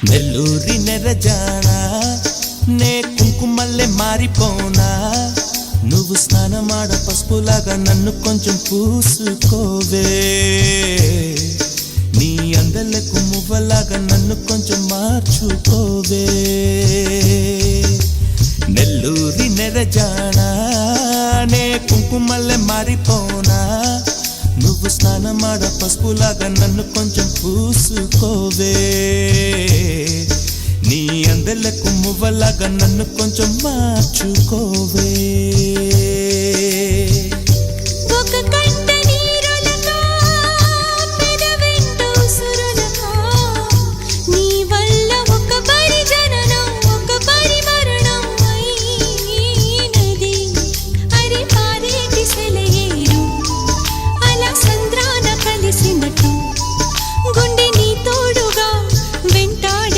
నెల్లూరి నెరజానా నే కుంకుమల్లె మారిపోనా నువ్వు స్నానమాడ పసుపులాగా నన్ను కొంచెం పూసుకోవే నీ అందలకు మువ్వలాగా నన్ను కొంచెం మార్చుకోవే నెల్లూరి నెరజానా నే కుంకుమల్లె మారిపోనా నువ్వు స్నానమాడ పసుపులాగా నన్ను కొంచెం పూసుకోవే నీ అందలకు మువ్వలాగా నన్ను కొంచెం మార్చుకోవే